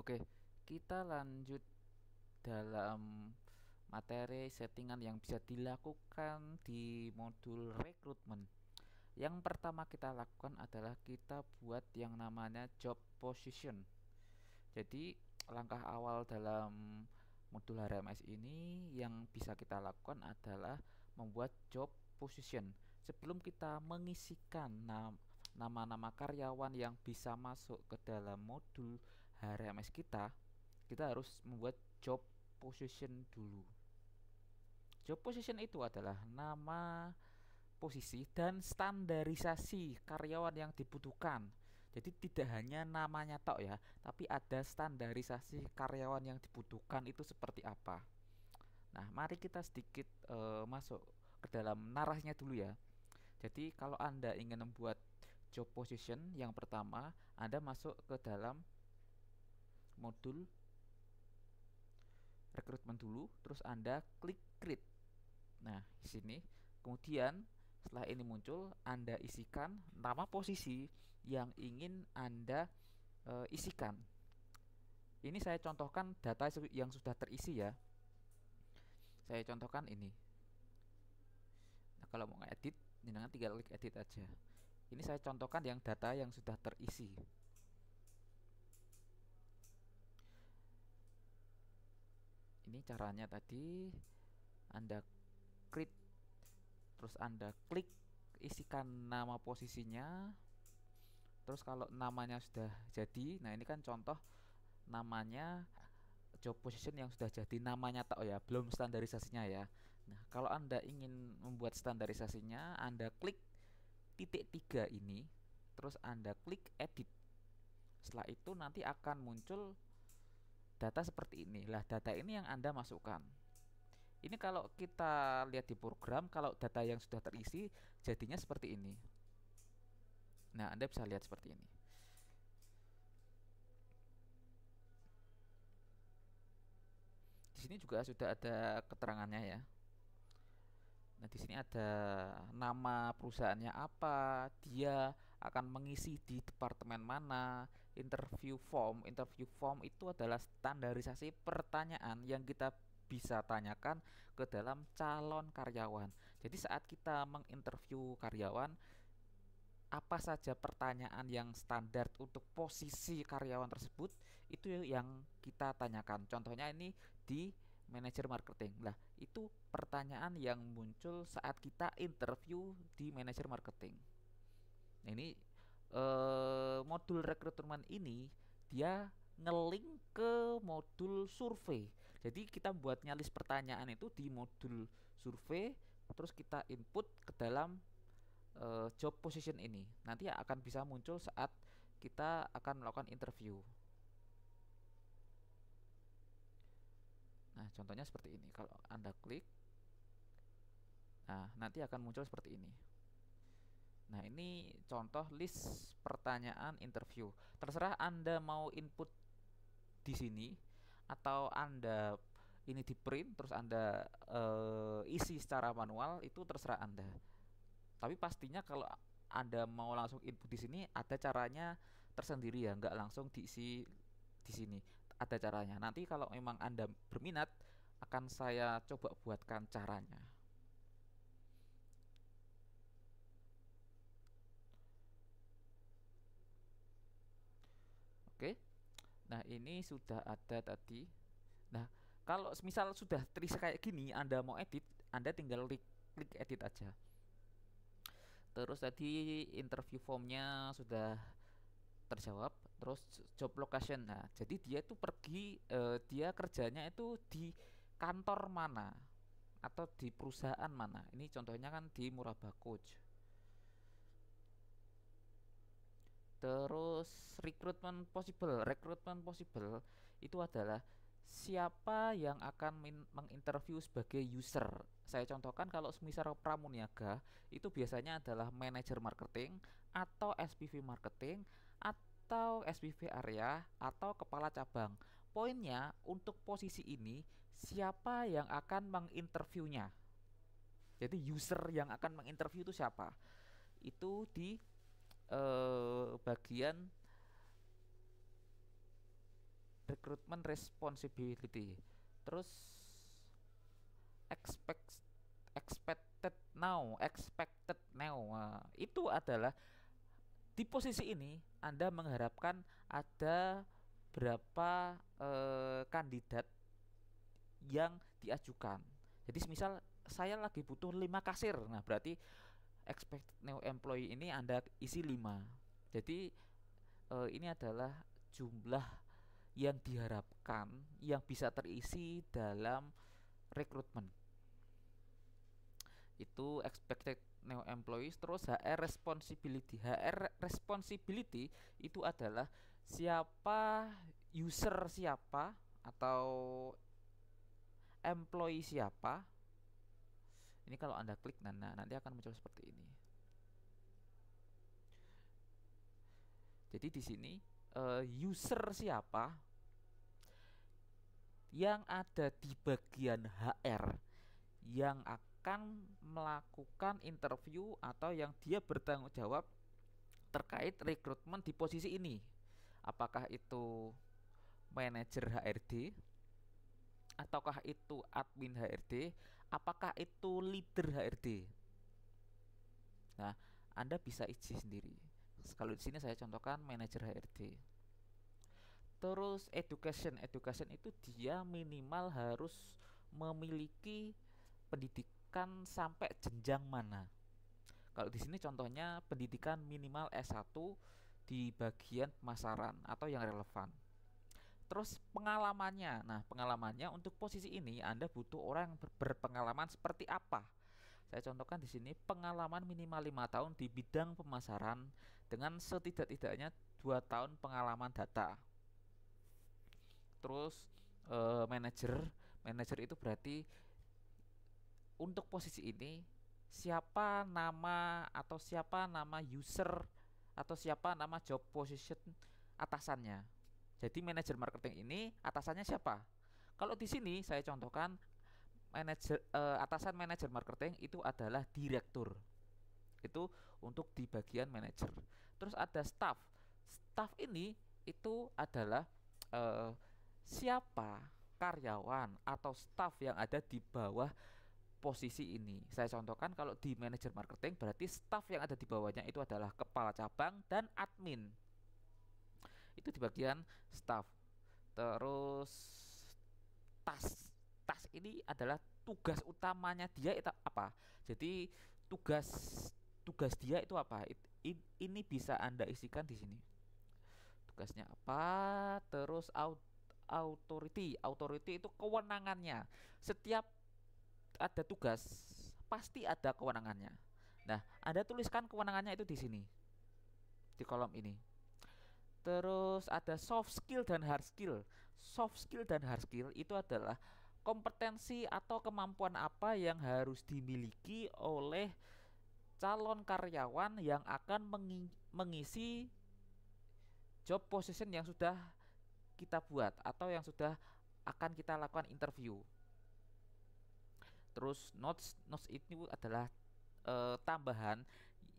Oke, kita lanjut dalam materi settingan yang bisa dilakukan di modul rekrutmen. Yang pertama kita lakukan adalah kita buat yang namanya job position. Jadi langkah awal dalam modul HRMS ini yang bisa kita lakukan adalah membuat job position. Sebelum kita mengisikan nama-nama karyawan yang bisa masuk ke dalam modul HRMS kita harus membuat job position dulu. Job position itu adalah nama posisi dan standarisasi karyawan yang dibutuhkan. Jadi tidak hanya namanya tok ya, tapi ada standarisasi karyawan yang dibutuhkan itu seperti apa. Nah, mari kita sedikit masuk ke dalam narasinya dulu ya. Jadi kalau Anda ingin membuat job position, yang pertama Anda masuk ke dalam modul rekrutmen dulu, terus Anda klik create. Nah, di sini kemudian setelah ini muncul, Anda isikan nama posisi yang ingin Anda isikan. Ini saya contohkan data yang sudah terisi ya. Saya contohkan ini. Nah, kalau mau ngedit, jangan tinggal klik edit aja. Ini saya contohkan yang data yang sudah terisi. Ini caranya tadi, Anda create, terus Anda klik isikan nama posisinya. Terus kalau namanya sudah jadi, nah ini kan contoh namanya job position yang sudah jadi namanya tak ya, belum standarisasinya ya. Nah, kalau Anda ingin membuat standarisasinya, Anda klik titik 3 ini, terus Anda klik edit. Setelah itu nanti akan muncul data seperti ini. Lah, data ini yang Anda masukkan. Ini kalau kita lihat di program, kalau data yang sudah terisi jadinya seperti ini. Nah, Anda bisa lihat seperti ini. Di sini juga sudah ada keterangannya ya. Nah, di sini ada nama perusahaannya apa, dia akan mengisi di departemen mana, interview form. Interview form itu adalah standarisasi pertanyaan yang kita bisa tanyakan ke dalam calon karyawan. Jadi saat kita menginterview karyawan, apa saja pertanyaan yang standar untuk posisi karyawan tersebut itu yang kita tanyakan. Contohnya ini di manajer marketing. Lah, itu pertanyaan yang muncul saat kita interview di manajer marketing. Nah, ini modul rekrutmen ini dia ngelink ke modul survei. Jadi kita buat nyalis pertanyaan itu di modul survei, terus kita input ke dalam job position ini. Nanti akan bisa muncul saat kita akan melakukan interview. Nah, contohnya seperti ini. Kalau Anda klik, nah nanti akan muncul seperti ini. Nah, ini contoh list pertanyaan interview. Terserah Anda mau input di sini atau Anda ini di print terus Anda isi secara manual, itu terserah Anda. Tapi pastinya kalau Anda mau langsung input di sini ada caranya tersendiri ya, nggak langsung diisi di sini. Ada caranya. Nanti kalau memang Anda berminat akan saya coba buatkan caranya. Oke. Nah, ini sudah ada tadi. Nah, kalau misal sudah terisi kayak gini, Anda mau edit, Anda tinggal klik edit aja. Terus tadi interview formnya sudah terjawab. Terus job location, nah jadi dia tuh pergi dia kerjanya itu di kantor mana atau di perusahaan mana. Ini contohnya kan di Murabak Coach. Terus rekrutmen possible itu adalah siapa yang akan menginterview sebagai user. Saya contohkan kalau misal pramuniaga itu biasanya adalah manajer marketing atau SPV marketing atau SPV area atau kepala cabang. Poinnya untuk posisi ini siapa yang akan menginterviewnya. Jadi user yang akan menginterview itu siapa? Itu di bagian recruitment responsibility. Terus expect expected now. Nah, itu adalah di posisi ini Anda mengharapkan ada berapa kandidat yang diajukan. Jadi misal saya lagi butuh 5 kasir. Nah, berarti expected new employee ini Anda isi 5. Jadi ini adalah jumlah yang diharapkan yang bisa terisi dalam rekrutmen. Itu expected new employees. Terus HR responsibility. HR responsibility itu adalah siapa user siapa atau employee siapa. Ini kalau Anda klik nanti akan muncul seperti ini. Jadi di sini user siapa yang ada di bagian HR yang akan melakukan interview atau yang dia bertanggung jawab terkait rekrutmen di posisi ini. Apakah itu manajer HRD, ataukah itu admin HRD, apakah itu leader HRD. Nah, Anda bisa isi sendiri. Kalau di sini saya contohkan manajer HRD. Terus education itu dia minimal harus memiliki pendidikan sampai jenjang mana. Kalau di sini contohnya pendidikan minimal S1 di bagian pemasaran atau yang relevan. Terus pengalamannya. Nah, pengalamannya untuk posisi ini Anda butuh orang yang berpengalaman seperti apa? Saya contohkan di sini pengalaman minimal 5 tahun di bidang pemasaran dengan setidak-tidaknya 2 tahun pengalaman data. Terus manajer itu berarti untuk posisi ini siapa nama user atau siapa nama job position atasannya. Jadi manajer marketing ini atasannya siapa? Kalau di sini saya contohkan atasan manajer marketing itu adalah direktur. Itu untuk di bagian manajer. Terus ada staff. Staff ini itu adalah siapa karyawan atau staff yang ada di bawah posisi ini. Saya contohkan kalau di manajer marketing berarti staff yang ada di bawahnya itu adalah kepala cabang dan admin. Itu di bagian staff. Terus tas ini adalah tugas utamanya dia itu apa? Jadi tugas dia itu apa? Ini bisa Anda isikan di sini. Tugasnya apa? Terus authority itu kewenangannya. Setiap ada tugas pasti ada kewenangannya. Nah, Anda tuliskan kewenangannya itu di sini, di kolom ini. Terus ada soft skill dan hard skill. Soft skill dan hard skill itu adalah kompetensi atau kemampuan apa yang harus dimiliki oleh calon karyawan yang akan mengisi job position yang sudah kita buat atau yang sudah akan kita lakukan interview. Terus notes itu adalah tambahan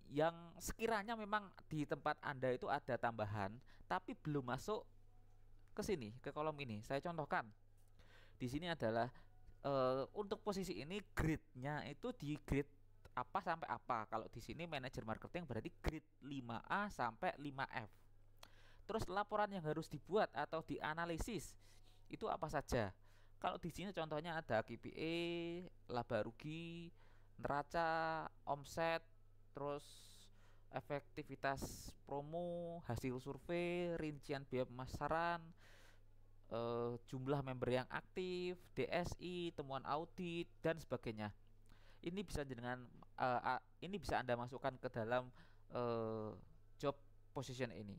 yang sekiranya memang di tempat Anda itu ada tambahan tapi belum masuk ke sini, ke kolom ini. Saya contohkan. Di sini adalah untuk posisi ini grade-nya itu di grade apa sampai apa. Kalau di sini manajer marketing berarti grade 5A sampai 5F. Terus laporan yang harus dibuat atau dianalisis itu apa saja? Kalau di sini contohnya ada KPI, laba rugi, neraca, omset, terus efektivitas promo, hasil survei, rincian biaya pemasaran, jumlah member yang aktif, DSI, temuan audit dan sebagainya. Ini bisa Anda masukkan ke dalam job position ini.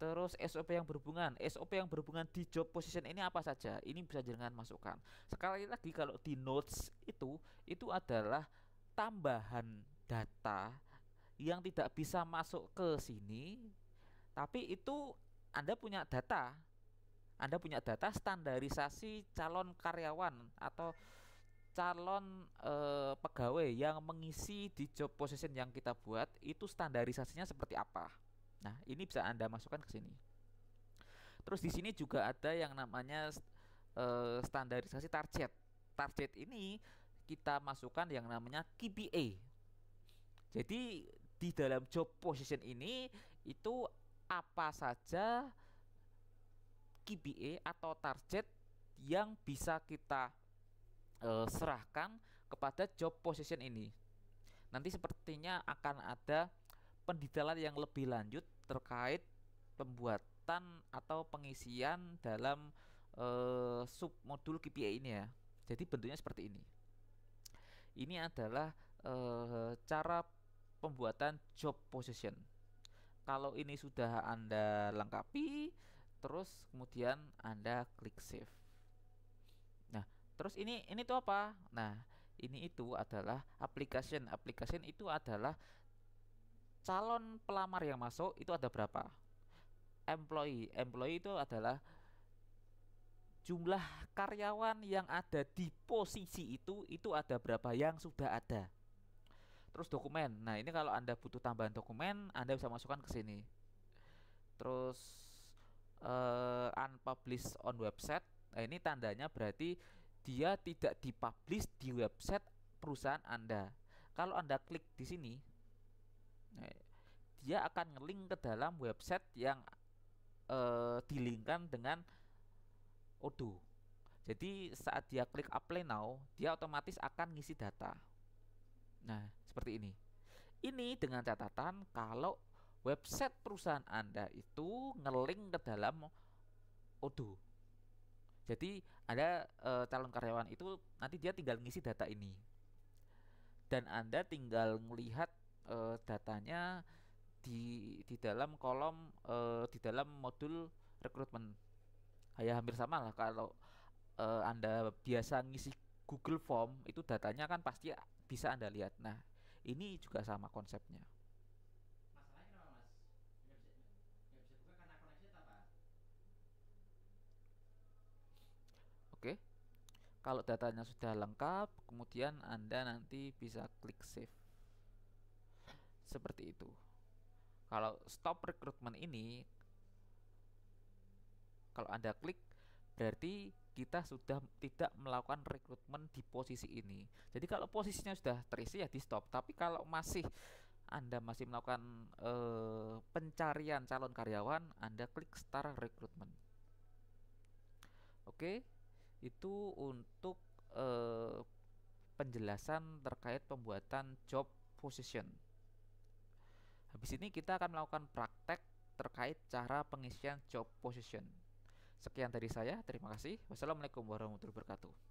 Terus SOP yang berhubungan di job position ini apa saja? Ini bisa jangan masukkan. Sekali lagi kalau di notes itu adalah tambahan data yang tidak bisa masuk ke sini, tapi itu Anda punya data standarisasi calon karyawan atau calon pegawai yang mengisi di job position yang kita buat itu standarisasinya seperti apa. Nah, ini bisa Anda masukkan ke sini. Terus di sini juga ada yang namanya standarisasi target. Target ini kita masukkan yang namanya KPI. Jadi di dalam job position ini itu apa saja KPI atau target yang bisa kita serahkan kepada job position ini. Nanti sepertinya akan ada pendetailan yang lebih lanjut terkait pembuatan atau pengisian dalam submodul KPI ini ya. Jadi bentuknya seperti ini. Ini adalah cara pembuatan job position. Kalau ini sudah Anda lengkapi, terus kemudian Anda klik save. Nah, terus ini tuh apa? Nah, ini itu adalah application. Application itu adalah calon pelamar yang masuk itu ada berapa? Employee itu adalah jumlah karyawan yang ada di posisi itu ada berapa yang sudah ada. Terus dokumen. Nah, ini kalau Anda butuh tambahan dokumen, Anda bisa masukkan ke sini. Terus unpublished on website. Nah, ini tandanya berarti dia tidak dipublish di website perusahaan Anda. Kalau Anda klik di sini, dia akan ngelink ke dalam website yang dilinkkan dengan Odoo. Jadi saat dia klik apply now, dia otomatis akan ngisi data. Nah, seperti ini. Ini dengan catatan kalau website perusahaan Anda itu ngelink ke dalam Odoo. Jadi ada calon karyawan itu nanti dia tinggal ngisi data ini. Dan Anda tinggal melihat datanya di dalam kolom di dalam modul rekrutmen. Ya hampir sama lah kalau Anda biasa ngisi Google Form itu datanya kan pasti bisa Anda lihat. Nah, ini juga sama konsepnya. Masalahnya kenapa mas? Nggak bisa buka karena koneksi apa? Oke. Kalau datanya sudah lengkap, kemudian Anda nanti bisa klik save. Seperti itu. Kalau stop recruitment ini, kalau Anda klik berarti kita sudah tidak melakukan rekrutmen di posisi ini. Jadi kalau posisinya sudah terisi ya di stop. Tapi kalau Anda masih melakukan pencarian calon karyawan, Anda klik start recruitment. Oke, itu untuk penjelasan terkait pembuatan job position. Habis ini kita akan melakukan praktek terkait cara pengisian job position. Sekian dari saya, terima kasih. Wassalamualaikum warahmatullahi wabarakatuh.